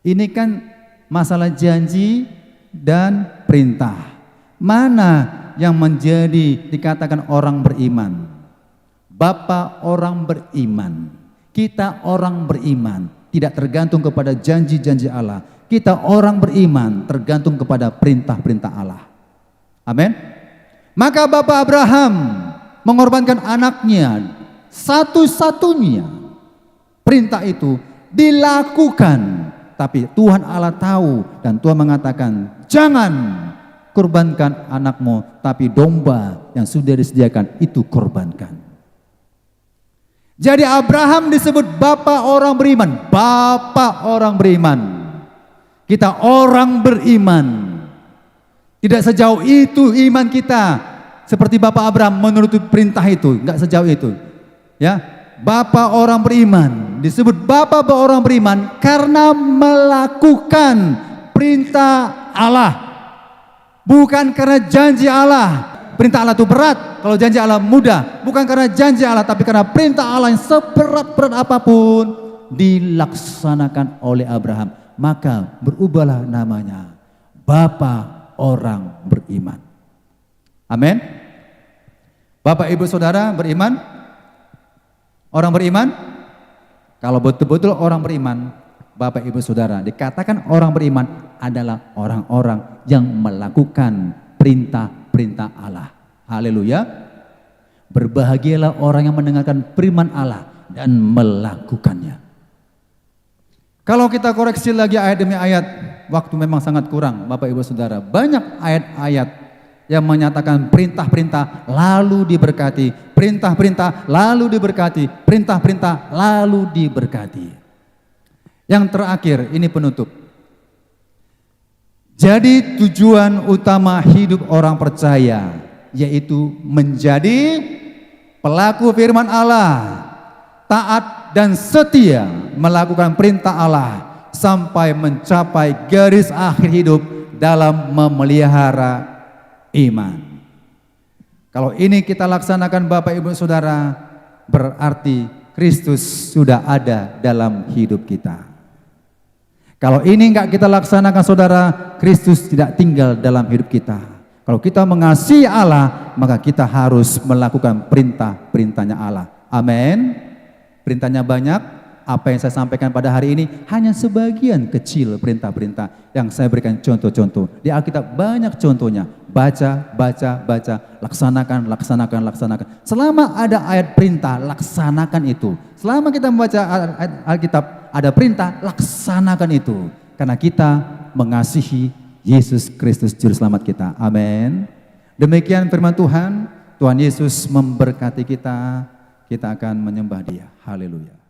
Ini kan masalah janji dan perintah. Mana yang menjadi dikatakan orang beriman? Bapa orang beriman, kita orang beriman, tidak tergantung kepada janji-janji Allah. Kita orang beriman tergantung kepada perintah-perintah Allah. Amin. Maka Bapak Abraham mengorbankan anaknya satu-satunya. Perintah itu dilakukan, tapi Tuhan Allah tahu dan Tuhan mengatakan, jangan korbankan anakmu, tapi domba yang sudah disediakan itu korbankan. Jadi Abraham disebut Bapak orang beriman. Bapak orang beriman. Kita orang beriman. Tidak sejauh itu iman kita seperti Bapak Abraham menuruti perintah itu, enggak sejauh itu. Ya, Bapak orang beriman disebut Bapak orang beriman karena melakukan perintah Allah, bukan karena janji Allah. Perintah Allah itu berat, kalau janji Allah mudah. Bukan karena janji Allah, tapi karena perintah Allah yang seberat-berat apapun dilaksanakan oleh Abraham. Maka berubahlah namanya Bapak orang beriman. Amin. Bapak ibu saudara beriman? Orang beriman? Kalau betul-betul orang beriman, Bapak ibu saudara, dikatakan orang beriman adalah orang-orang yang melakukan perintah-perintah Allah. Haleluya. Berbahagialah orang yang mendengarkan firman Allah dan melakukannya. Kalau kita koreksi lagi ayat demi ayat, waktu memang sangat kurang Bapak ibu saudara. Banyak ayat-ayat yang menyatakan perintah-perintah lalu diberkati, perintah-perintah lalu diberkati, perintah-perintah lalu diberkati. Yang terakhir, ini penutup. Jadi tujuan utama hidup orang percaya yaitu menjadi pelaku firman Allah, taat dan setia melakukan perintah Allah sampai mencapai garis akhir hidup dalam memelihara iman. Kalau ini kita laksanakan Bapak Ibu Saudara, berarti Kristus sudah ada dalam hidup kita. Kalau ini enggak kita laksanakan saudara, Kristus tidak tinggal dalam hidup kita. Kalau kita mengasihi Allah, maka kita harus melakukan perintah-perintahnya Allah. Amin. Perintahnya banyak, apa yang saya sampaikan pada hari ini hanya sebagian kecil perintah-perintah yang saya berikan contoh-contoh. Di Alkitab banyak contohnya. Baca, laksanakan. Selama ada ayat perintah, laksanakan itu. Selama kita membaca Alkitab, ada perintah, laksanakan itu. Karena kita mengasihi Yesus Kristus Juru Selamat kita. Amin. Demikian firman Tuhan. Tuhan Yesus memberkati kita. Kita akan menyembah Dia. Haleluya.